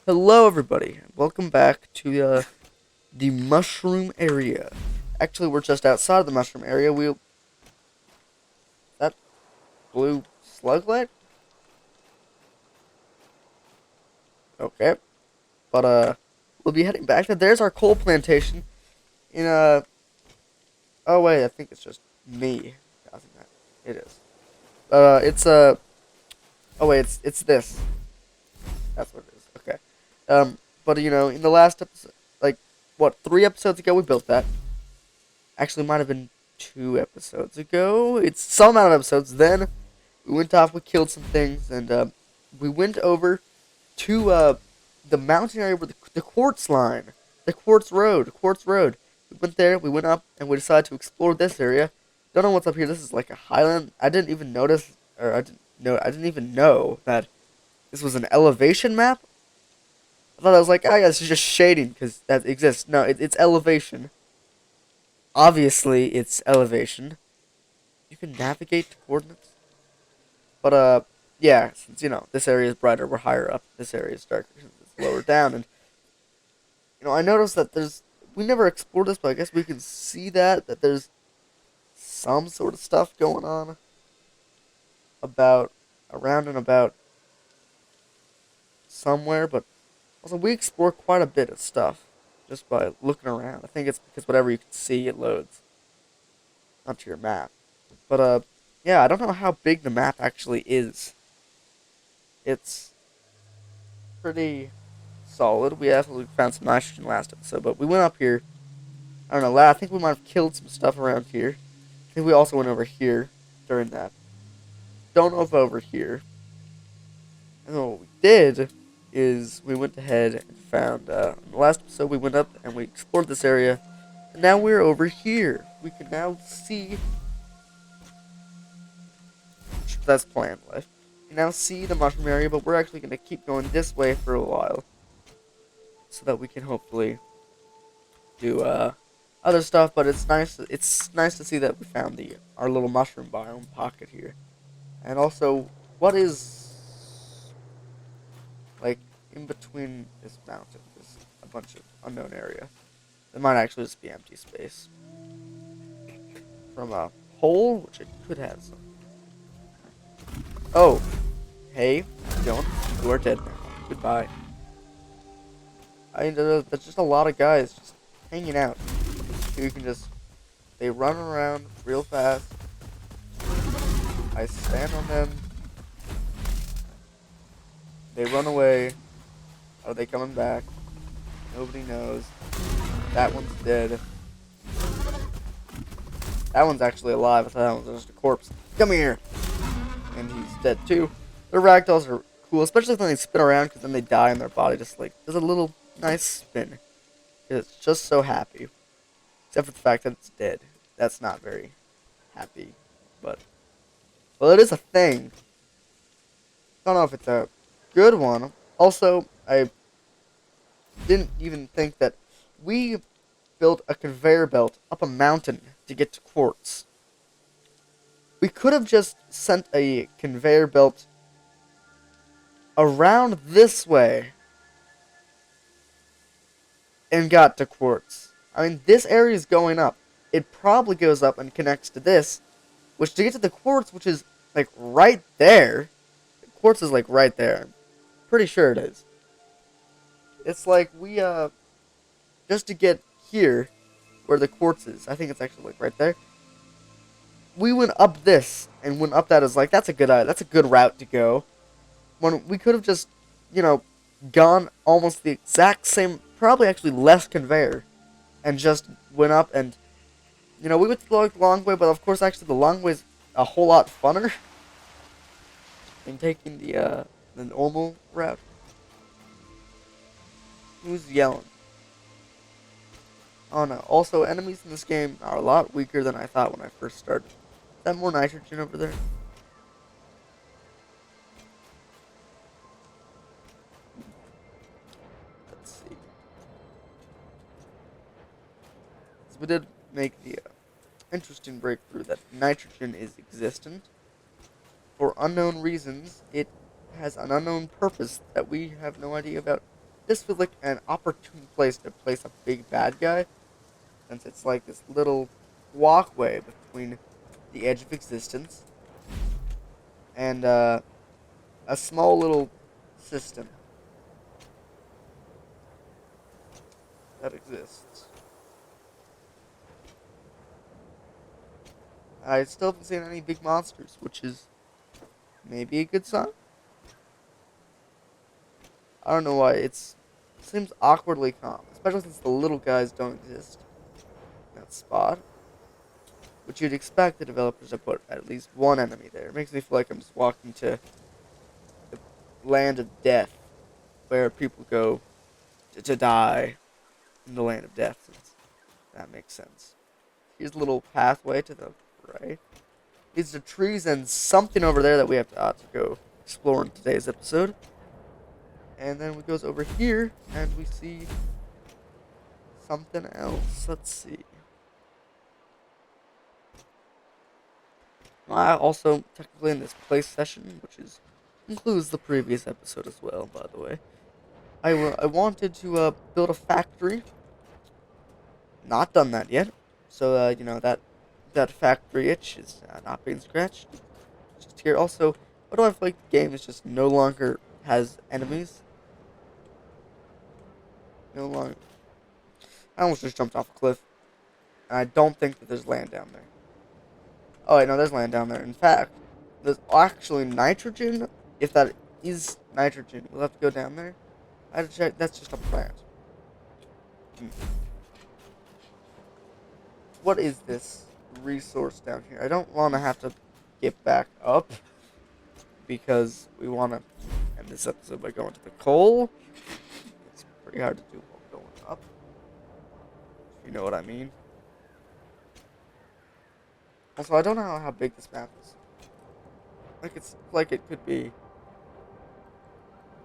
Hello, everybody. Welcome back to the mushroom area. Actually, we're just outside of the mushroom area. That blue slug light? Okay, but we'll be heading back. There's our coal plantation. In oh wait, I think it's just me causing that. It is. It's oh wait, it's this. That's what it is. Okay. But in the last episode, like what, 3 episodes ago, we built that. Actually, might have been 2 episodes ago. It's some amount of episodes. Then we went off, we killed some things, and we went over to the mountain area where the quartz line, the quartz road. We went there, we went up, and we decided to explore this area. Don't know what's up here. This is like a highland. I didn't even notice, or I didn't even know that this was an elevation map. I thought I was like, oh yeah, this is just shading because that exists. No, it's elevation. Obviously, it's elevation. You can navigate to coordinates. But, yeah, since, this area is brighter, we're higher up. This area is darker since it's lower down. And, I noticed that we never explored this, but I guess we can see that there's some sort of stuff going on around and about somewhere. But also, we explore quite a bit of stuff just by looking around. I think it's because whatever you can see, it loads onto your map. But, yeah, I don't know how big the map actually is. It's pretty solid. We absolutely found some nitrogen last episode, but we went up here. I don't know, I think we might have killed some stuff around here. I think we also went over here during that. Don't know if over here. And then what we did is we went ahead and found, in the last episode we went up and we explored this area. And now we're over here. We can now see. That's plant life. We can now see the mushroom area, but we're actually going to keep going this way for a while. So that we can hopefully do, other stuff, but it's nice to see that we found our little mushroom biome pocket here. And also, what is like in between this mountain is a bunch of unknown area. It might actually just be empty space from a hole, which it could have some. Oh, hey, don't. You are dead now. Goodbye. There's just a lot of guys just hanging out. You can they run around real fast. I stand on them. They run away. Are they coming back? Nobody knows. That one's dead. That one's actually alive. I thought that was just a corpse. Come here. And he's dead too. The ragdolls are cool, especially when they spin around, because then they die and their body just like does a little nice spin. It's just so happy. Except for the fact that it's dead. That's not very happy. But, well, it is a thing. Don't know if it's a good one. Also, I didn't even think that we built a conveyor belt up a mountain to get to quartz. We could have just sent a conveyor belt around this way and got to quartz. I mean, this area is going up. It probably goes up and connects to this, which to get to the quartz, which is like right there. The quartz is like right there. I'm pretty sure it is. It's like we just to get here where the quartz is. I think it's actually like right there. We went up this and went up that as like that's a good route to go. When we could have just, gone almost the exact same, probably actually less conveyor, and just went up and, we went the long way, but of course actually the long way is a whole lot funner than taking the normal route. Who's yelling? Oh no, also enemies in this game are a lot weaker than I thought when I first started. Is that more nitrogen over there? Let's see. So we did make the interesting breakthrough that nitrogen is existent. for unknown reasons, it has an unknown purpose that we have no idea about. This feels like an opportune place to place a big bad guy, since it's like this little walkway between the edge of existence and a small little system that exists. I still haven't seen any big monsters, which is maybe a good sign. I don't know why it seems awkwardly calm, especially since the little guys don't exist in that spot. Which you'd expect the developers to put at least one enemy there. It makes me feel like I'm just walking to the land of death, where people go to die in the land of death. Since that makes sense. Here's a little pathway to the right. These are trees and something over there that we have to go explore in today's episode. And then we goes over here and we see something else. Let's see. Also, technically in this play session, which includes the previous episode as well, by the way, I wanted to build a factory. Not done that yet. So, that factory itch is not being scratched. Just here. Also, what do I feel like the game is just no longer has enemies? No longer. I almost just jumped off a cliff. And I don't think that there's land down there. Oh, wait, no, there's land down there. In fact, there's actually nitrogen. If that is nitrogen, we'll have to go down there. I had to check. That's just a plant. Hmm. What is this resource down here? I don't want to have to get back up because we want to end this episode by going to the coal. It's pretty hard to do while going up, if you know what I mean. Also, I don't know how big this map is. It's like it could be.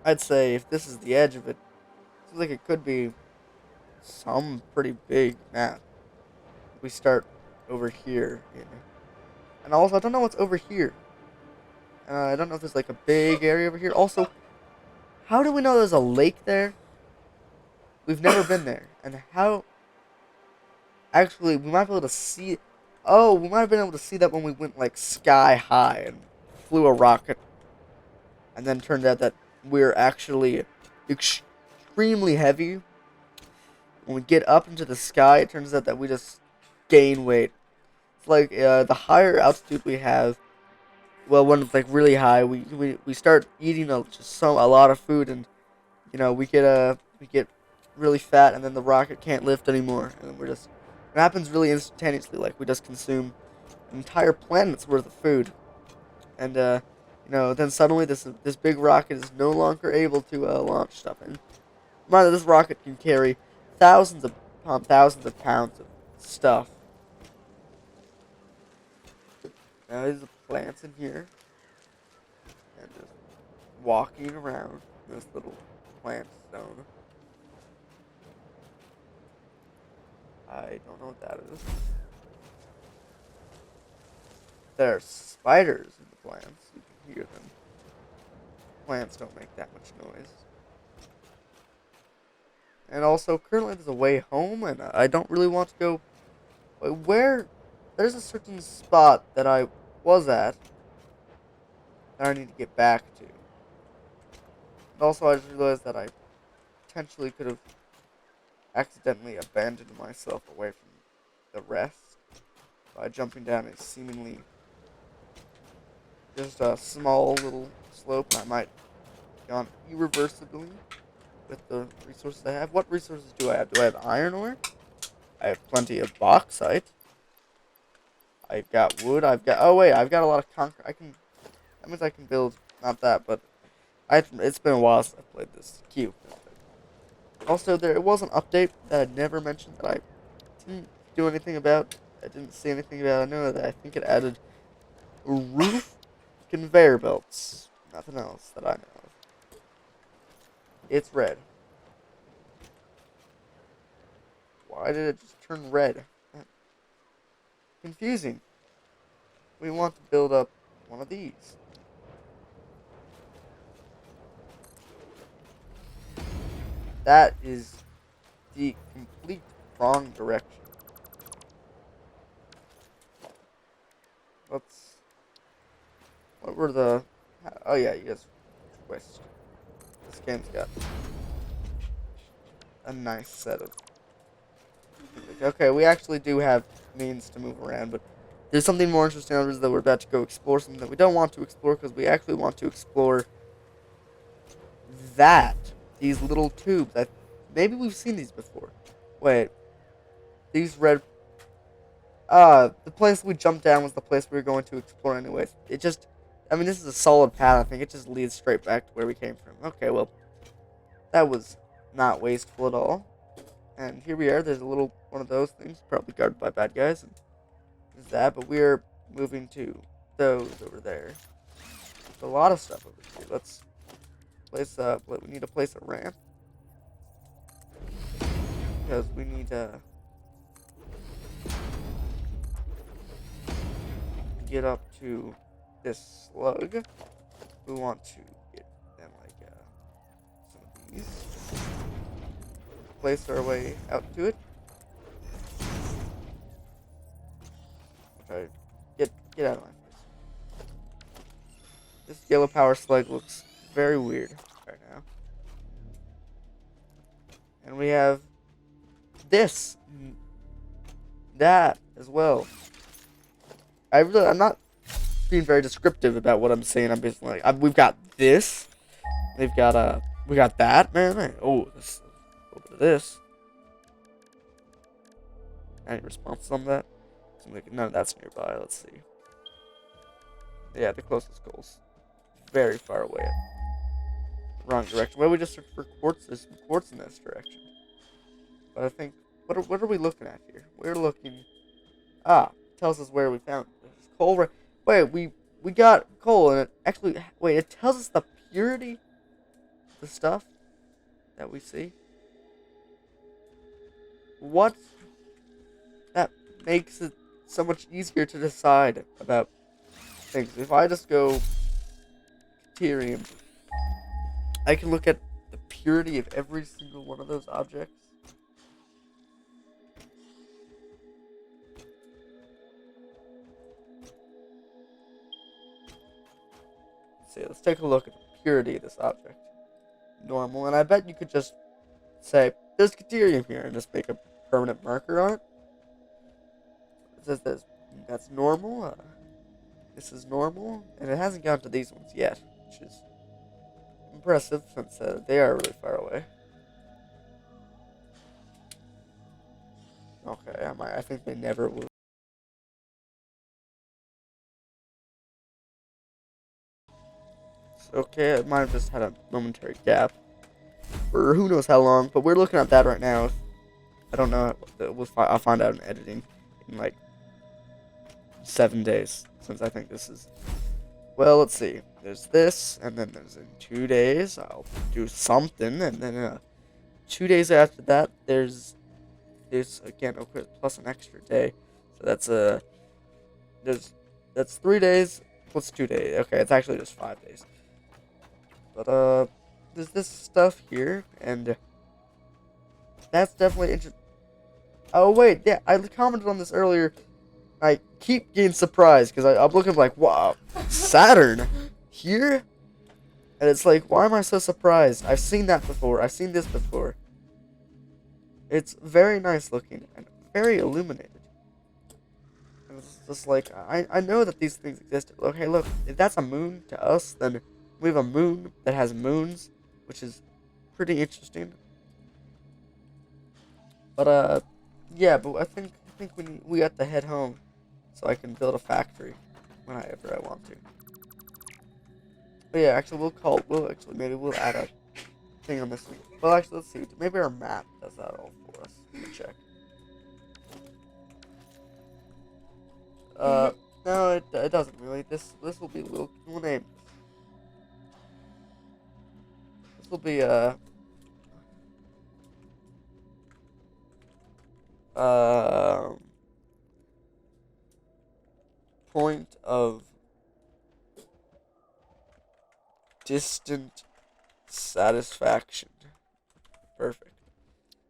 I'd say if this is the edge of it, it seems like it could be some pretty big map. We start over here, and also I don't know what's over here. I don't know if there's like a big area over here. Also, how do we know there's a lake there? We've never been there, and how? Actually, we might be able to see. Oh, we might have been able to see that when we went like sky high and flew a rocket, and then turned out that we're actually extremely heavy. When we get up into the sky, it turns out that we just gain weight. It's like the higher altitude we have, well, when it's like really high, we start eating a lot of food, and we get really fat, and then the rocket can't lift anymore, and then it happens really instantaneously. Like we just consume an entire planet's worth of food, and then suddenly this big rocket is no longer able to launch stuff. And remember, this rocket can carry thousands of pounds of stuff. Now there's the plants in here, and just walking around this little plant zone. I don't know what that is. There are spiders in the plants. You can hear them. Plants don't make that much noise. And also, currently there's a way home, and I don't really want to go. Where? There's a certain spot that I was at that I need to get back to. And also, I just realized that I potentially could have accidentally abandoned myself away from the rest by jumping down a seemingly just a small little slope, and I might have gone irreversibly with the resources I have. What resources do I have? Do I have iron ore? I have plenty of bauxite. I've got wood. I've got a lot of concrete. That means I can build, not that, but it's been a while since I played this cube. Also, there was an update that I never mentioned that I didn't do anything about. I didn't see anything about. I know that I think it added roof conveyor belts. Nothing else that I know of. It's red. Why did it just turn red? Confusing. We want to build up one of these. That is the complete wrong direction. Let's. What were the? Oh yeah, you guys twist. This game's got a nice set of. Okay, we actually do have means to move around, but there's something more interesting on that we're about to go explore. Something that we don't want to explore because we actually want to explore that. These little tubes. Maybe we've seen these before. Wait, these red. The place we jumped down was the place we were going to explore anyways. It just, I mean, this is a solid path. I think it just leads straight back to where we came from. Okay, well, that was not wasteful at all. And here we are. There's a little one of those things, probably guarded by bad guys. And there's that, but we're moving to those over there. There's a lot of stuff over here. Let's place. We need to place a ramp because we need to get up to this slug. We want to get then like some of these. Place our way out to it. Okay, get out of my face. This yellow power slug looks very weird right now. And we have this, that as well. I'm not being very descriptive about what I'm saying. I'm basically like, we've got this. We got that, man. Oh, this, a little bit of this. Any responses on that? Like, none of that's nearby. Let's see. Yeah, the closest goal's very far away. Wrong direction. Well, we just searched for quartz. There's some quartz in this direction. But I think, what are we looking at here? We're looking. Tells us where we found it. There's coal. Wait, we got coal, and it actually. Wait, it tells us the purity of the stuff that we see. What? That makes it so much easier to decide about things. If I just go Ethereum, I can look at the purity of every single one of those objects. Let's take a look at the purity of this object. Normal, and I bet you could just say, there's Ethereum here, and just make a permanent marker on it. It says that's normal. This is normal, and it hasn't gone to these ones yet, which is impressive since they are really far away. Okay, I think they never will. Okay, I might have just had a momentary gap, or who knows how long. But we're looking at that right now. I don't know. I'll find out in editing in like 7 days, since I think this is. Well, let's see. There's this, and then there's in 2 days I'll do something, and then 2 days after that there's again plus an extra day, so that's 3 days plus 2 days. Okay, it's actually just 5 days. But there's this stuff here, and that's definitely interesting. Oh wait, yeah, I commented on this earlier. I keep getting surprised because I'm looking like, wow, Saturn here, and it's like, why am I so surprised? I've seen that before. I've seen this before. It's very nice looking and very illuminated. And it's just like, I know that these things exist. Okay, look, if that's a moon to us, then we have a moon that has moons, which is pretty interesting. But yeah, but I think we got to head home, so I can build a factory whenever I want to. But yeah, actually maybe we'll add a thing on this one. Well, actually, let's see. Maybe our map does that all for us. Let me check. No, it doesn't really. This will be we'll name. This will be point of distant satisfaction. Perfect.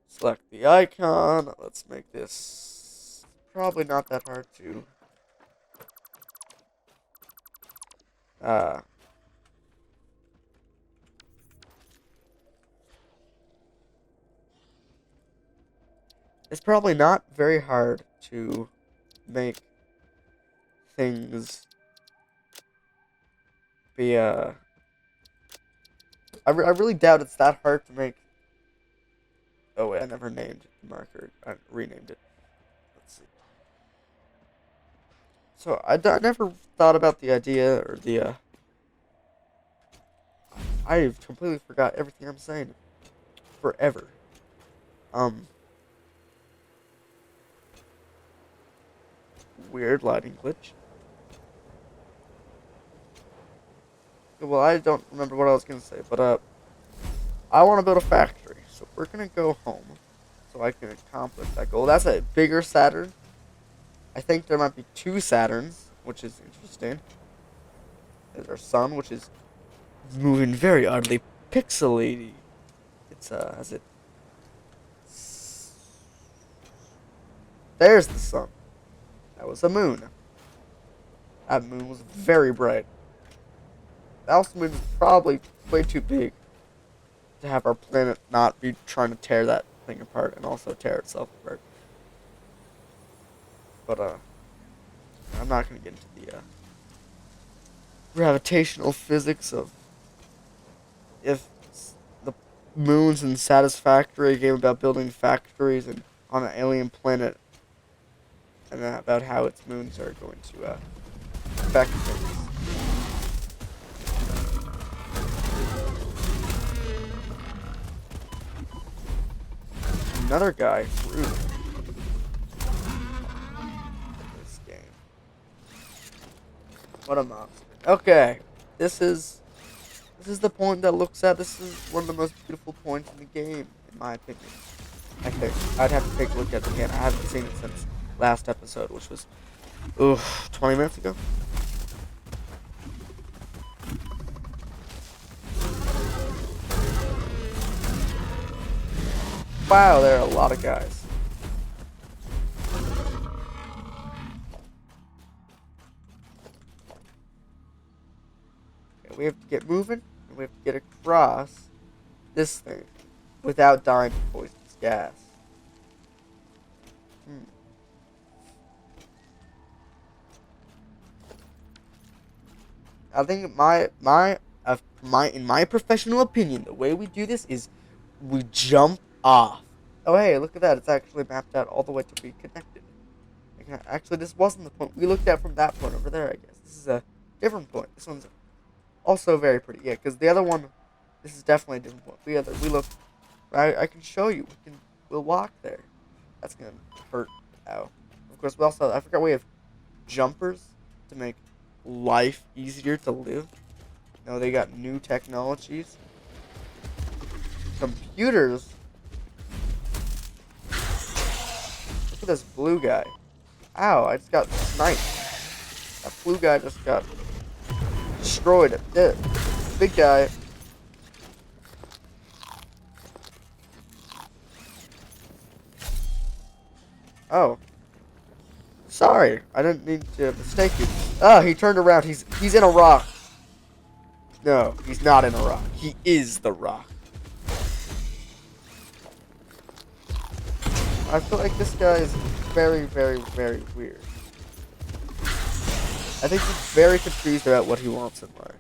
Select the icon. Let's make this probably not that hard to. Uh, it's probably not very hard to make things be, I really doubt it's that hard to make. Oh wait, I never named the marker. I renamed it. Let's see. So I never thought about the idea or the. I completely forgot everything I'm saying. Forever. Um. Weird lighting glitch. Well, I don't remember what I was gonna say, but I want to build a factory, so we're gonna go home, so I can accomplish that goal. That's a bigger Saturn. I think there might be two Saturns, which is interesting. There's our sun, which is moving very oddly pixelated. It's has it. There's the sun. That was a moon. That moon was very bright. The Alpha moon is probably way too big to have our planet not be trying to tear that thing apart and also tear itself apart. But I'm not gonna get into the gravitational physics of if the moons in Satisfactory, a game about building factories and on an alien planet, and about how its moons are going to affect things. Another guy, rude. This game. What a monster. Okay, this is the point that looks at. This is one of the most beautiful points in the game, in my opinion. I think I'd have to take a look at it again. I haven't seen it since last episode, which was 20 minutes ago. Wow, there are a lot of guys. Okay, we have to get moving, and we have to get across this thing without dying to poisonous gas. I think in my professional opinion, the way we do this is we jump off. Oh hey, look at that! It's actually mapped out all the way to be connected. Actually, this wasn't the point we looked at from that point over there. I guess this is a different point. This one's also very pretty. Yeah, because the other one, this is definitely a different point. We look. I can show you. We'll walk there. That's gonna hurt. Ow. Of course, I forgot we have jumpers to make life easier to live. No, they got new technologies. Computers. Look at this blue guy. Ow, I just got sniped. That blue guy just got destroyed. Big guy. Oh. Sorry, I didn't mean to mistake you. Oh, he turned around. He's in a rock. No, he's not in a rock. He is the rock. I feel like this guy is very, very, very weird. I think he's very confused about what he wants in life.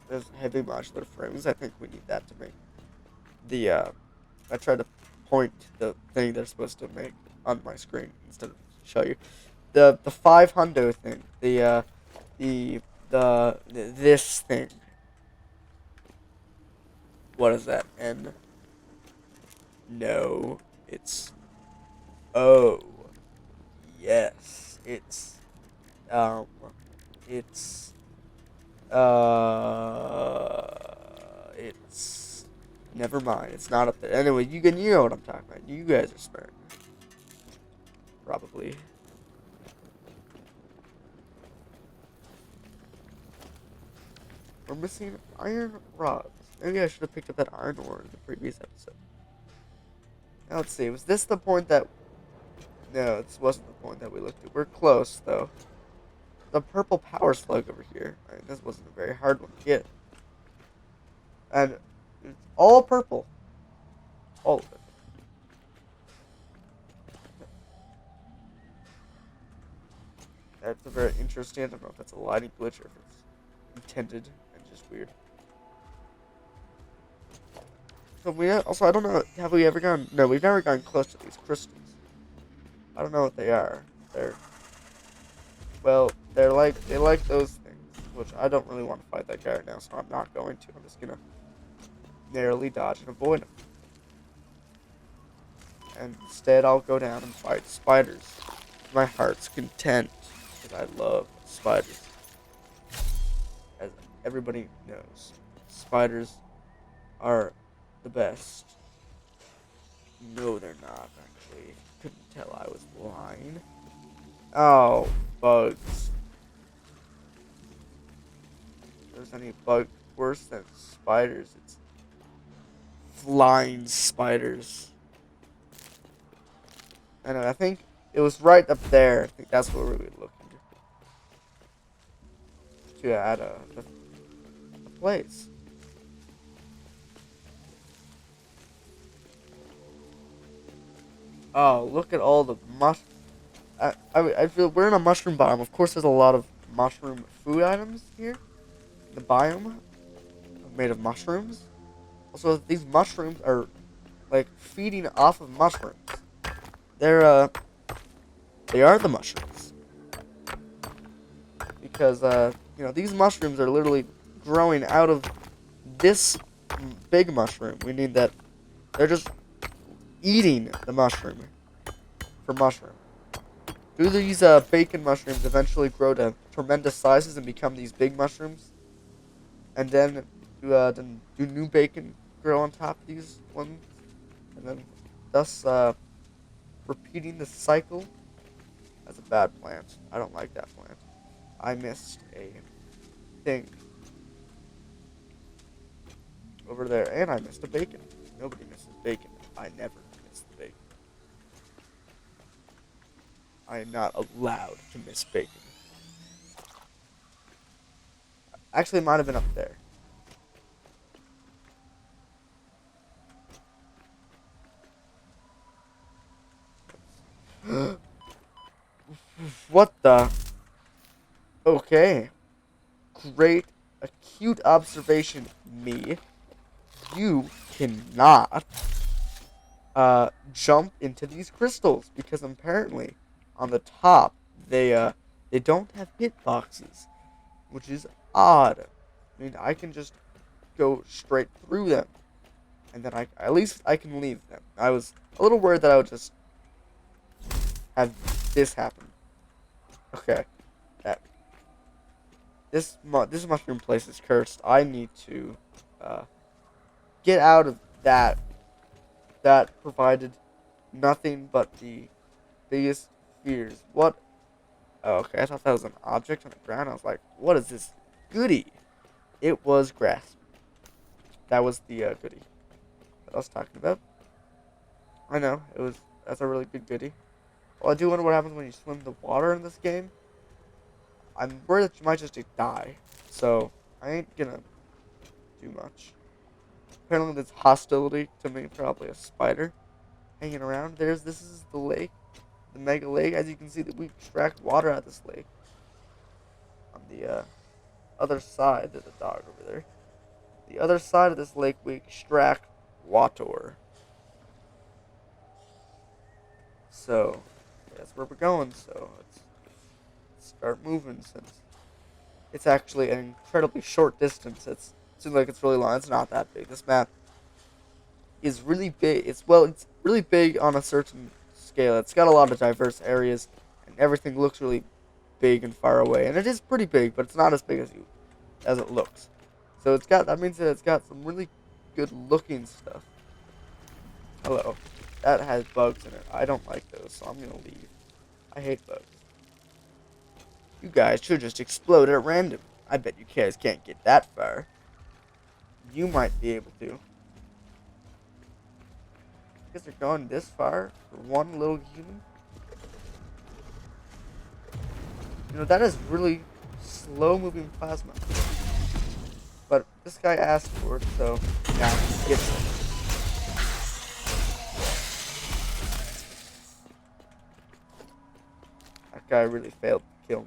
There's heavy modular frames. I think we need that to make the, I tried to point the thing they're supposed to make on my screen instead of show you. The 500 thing. This thing. What is that? N? No. It's O. Yes. It's it's never mind. It's not up there. Anyway, you know what I'm talking about. You guys are smart. Probably. We're missing iron rods. Maybe I should have picked up that iron ore in the previous episode. Now let's see. Was this the point that... No, this wasn't the point that we looked at. We're close, though. The purple power slug over here. I mean, this wasn't a very hard one to get. And it's all purple. All of it. That's a very interesting. I don't know if that's a lighting glitch or if it's intended and just weird. So we also, I don't know, have we ever gone... No, we've never gone close to these crystals. I don't know what they are. Well, they like those things, which I don't really want to fight that guy right now, so I'm not going to. I'm just gonna narrowly dodge and avoid him. And instead, I'll go down and fight spiders. My heart's content, because I love spiders. As everybody knows, spiders are the best. No, they're not, actually. Couldn't tell I was blind. Oh, bugs. If there's any bug worse than spiders, it's flying spiders. I know, I think it was right up there. I think that's where we were looking to add the place. Oh, look at all the I feel we're in a mushroom biome. Of course, there's a lot of mushroom food items here. The biome made of mushrooms. Also, these mushrooms are like feeding off of mushrooms. They are the mushrooms because these mushrooms are literally growing out of this big mushroom. We need that. They're just eating the mushroom for mushroom. Do these bacon mushrooms eventually grow to tremendous sizes and become these big mushrooms? And then do new bacon grow on top of these ones? And then thus repeating the cycle? That's a bad plant. I don't like that plant. I missed a thing over there. And I missed a bacon. Nobody misses bacon. I never miss the bacon. I am not allowed to miss bacon. Actually, it might have been up there. What the? Okay. Great, acute observation, me. You cannot jump into these crystals because apparently on the top they don't have hitboxes, which is odd. I mean, I can just go straight through them, and then at least I can leave them. I was a little worried that I would just have this happen. Okay, this mushroom place is cursed. I need to get out of that. That provided nothing but the biggest fears. What? Oh, okay, I thought that was an object on the ground. I was like, what is this goodie? It was grass. That was the goodie that I was talking about. I know, that's a really good goodie. Well, I do wonder what happens when you swim in the water in this game. I'm worried that you might just die, so I ain't gonna do much. Apparently there's hostility to me, probably a spider hanging around. This is the lake, the mega lake. As you can see, that we extract water out of this lake. On the other side, there's a dog over there. The other side of this lake, we extract water. So, that's where we're going. So, let's start moving since it's actually an incredibly short distance. It seems like it's really long. It's not that big. This map is really big. It's really big on a certain scale. It's got a lot of diverse areas, and everything looks really big and far away. And it is pretty big, but it's not as big as it looks. So that means that it's got some really good looking stuff. Hello. That has bugs in it. I don't like those, so I'm gonna leave. I hate bugs. You guys should just explode at random. I bet you guys can't get that far. you might be able to. Because they're going this far for one little human. You know, that is really slow-moving plasma. But this guy asked for it, so yeah, he gets it. That guy really failed to kill me.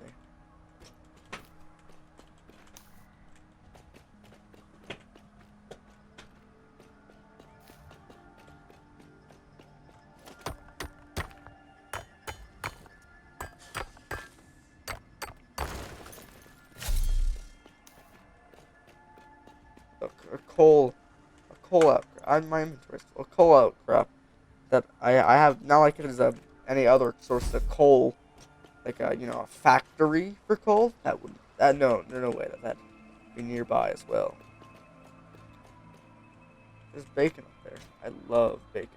A coal outcrop. My inventory is full. A coal outcrop that I have not like it as any other source of coal, like a a factory for coal. No way that would be nearby as well. There's bacon up there. I love bacon,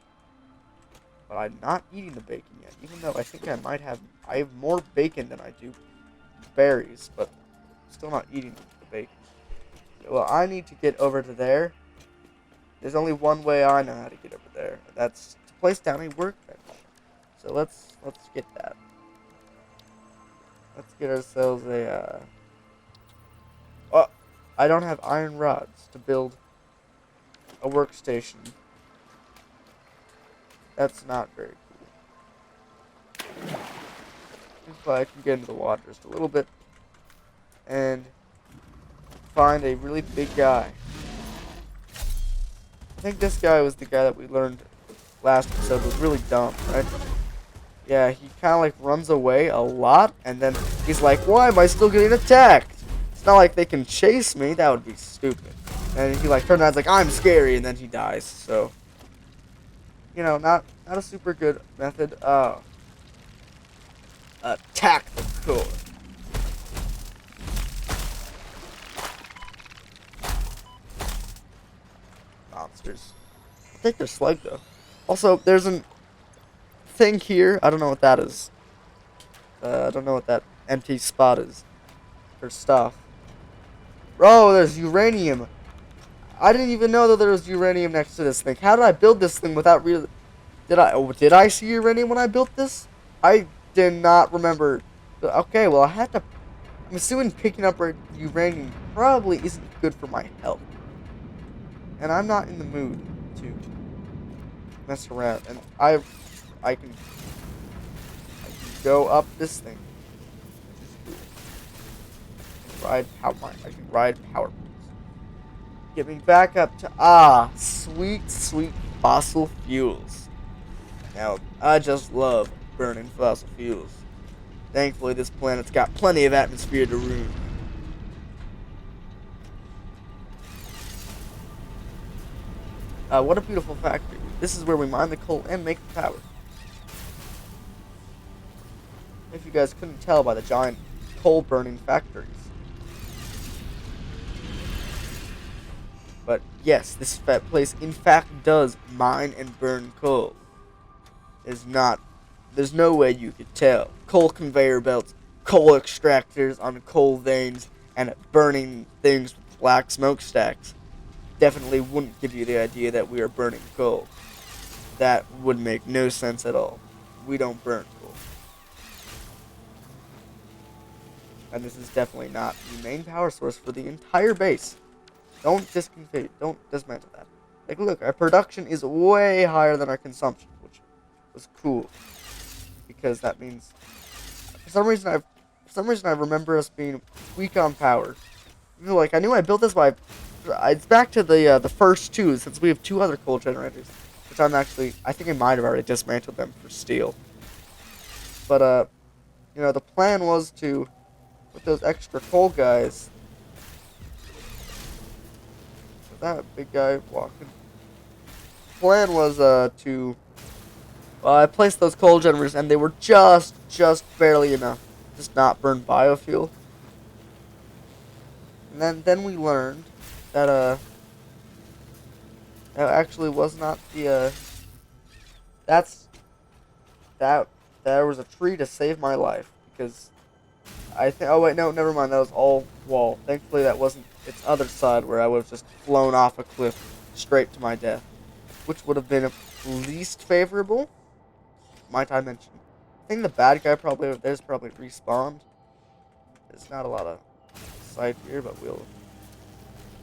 but I'm not eating the bacon yet. Even though I think I have more bacon than I do berries, but I'm still not eating the bacon. Well, I need to get over to there. There's only one way I know how to get over there, and that's to place down a workbench. So let's get that. Let's get ourselves a. Oh, I don't have iron rods to build a workstation. That's not very cool. If I can get into the water just a little bit and find a really big guy. I think this guy was the guy that we learned last episode was really dumb, right? Yeah, he kind of like runs away a lot, and then he's like, why am I still getting attacked? It's not like they can chase me. That would be stupid. And he like turns around and is like, I'm scary, and then he dies. So, not a super good method. Attack the core. Monsters. I think they're slag though. Also, there's a thing here. I don't know what that is. I don't know what that empty spot is for stuff. Bro, there's uranium. I didn't even know that there was uranium next to this thing. How did I build this thing without really? Did I see uranium when I built this? I did not remember. Okay, well I had to. I'm assuming picking up uranium probably isn't good for my health, and I'm not in the mood to mess around. And I can go up this thing. I can ride power pools. Get me back up to sweet, sweet fossil fuels. Now, I just love burning fossil fuels. Thankfully, this planet's got plenty of atmosphere to ruin. What a beautiful factory. This is where we mine the coal and make the power. If you guys couldn't tell by the giant coal-burning factories. But yes, this place in fact does mine and burn coal. There's no way you could tell. Coal conveyor belts, coal extractors on coal veins, and burning things with black smokestacks definitely wouldn't give you the idea that we are burning coal. That would make no sense at all. We don't burn coal. And this is definitely not the main power source for the entire base. Don't dismantle that. Like, look, our production is way higher than our consumption, which was cool. Because that means, for some reason I remember us being weak on power. Like, I knew I built this, but it's back to the first two, since we have two other coal generators, which I think I might have already dismantled them for steel. But the plan was to, with those extra coal guys. That big guy walking. Plan was to I placed those coal generators, and they were just barely enough, just not burn biofuel. And then we learned that that actually was not the that there was a tree to save my life, because I think. Oh wait, no, never mind. That was all wall. Thankfully, that wasn't its other side where I would have just flown off a cliff straight to my death, which would have been least favorable. Might I mention? I think the bad guy probably over there's probably respawned. There's not a lot of sight here, but we'll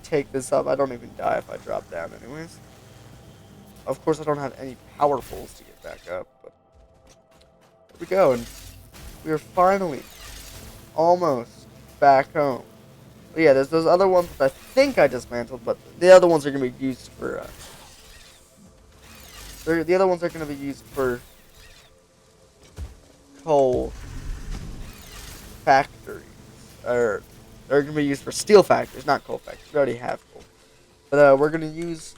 take this up. I don't even die if I drop down, anyways. Of course, I don't have any power poles to get back up, but there we go, and we are finally almost back home. But yeah, there's those other ones that I think I dismantled, but the other ones are gonna be used for. The other ones are gonna be used for coal factories, or they're gonna be used for steel factories, not coal factories. We already have coal, but we're gonna use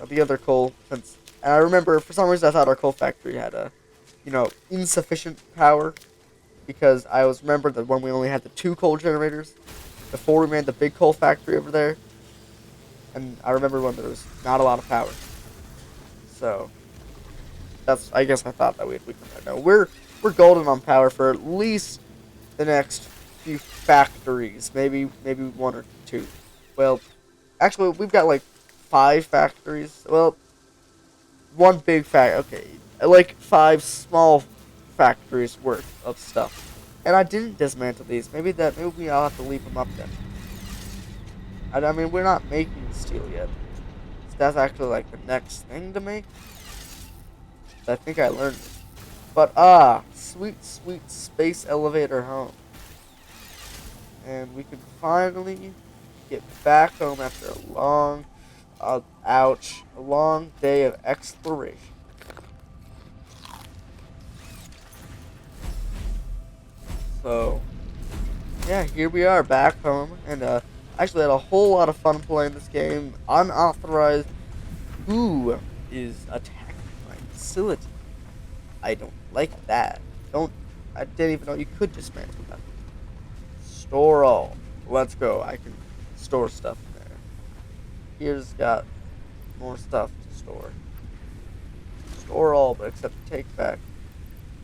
the other coal since. And I remember for some reason I thought our coal factory had insufficient power because I was remembered that when we only had the 2 coal generators before we made the big coal factory over there, and I remember when there was not a lot of power. So I guess I thought that we could. No, we're golden on power for at least the next few factories, maybe 1 or 2. Well, actually, we've got like 5 factories. Well, 1 big okay, like 5 small factories worth of stuff. And I didn't dismantle these. Maybe I'll have to leave them up then. I mean, we're not making steel yet. So that's actually like the next thing to make. I think I learned it. But sweet, sweet space elevator home. And we can finally get back home after a long, a long day of exploration. So, yeah, here we are back home, and actually had a whole lot of fun playing this game. Unauthorized. Who is attacking my facility? I don't like that. I didn't even know you could dismantle that. Store all. Let's go. I can store stuff in there. Here's got more stuff to store. Store all, but except take back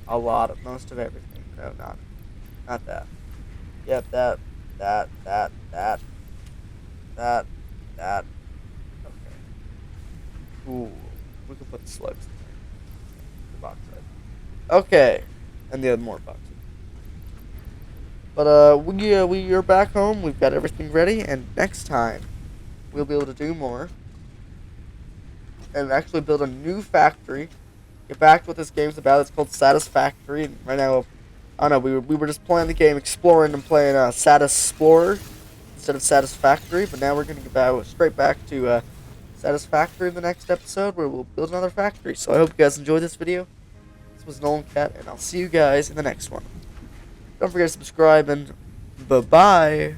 most of everything. No, not that. Yep, that. Okay. Ooh, we can put the slugs in there. The box side. Okay, and the other more boxes. But we are back home. We've got everything ready, and next time we'll be able to do more and actually build a new factory. Get back to what this game's about. It's called Satisfactory, and right now, I don't know. We were just playing the game, exploring and playing Satisflorer instead of Satisfactory. But now we're gonna get straight back to Satisfactory in the next episode, where we'll build another factory. So I hope you guys enjoyed this video. This was Nolan Cat, and I'll see you guys in the next one. Don't forget to subscribe, and bye-bye.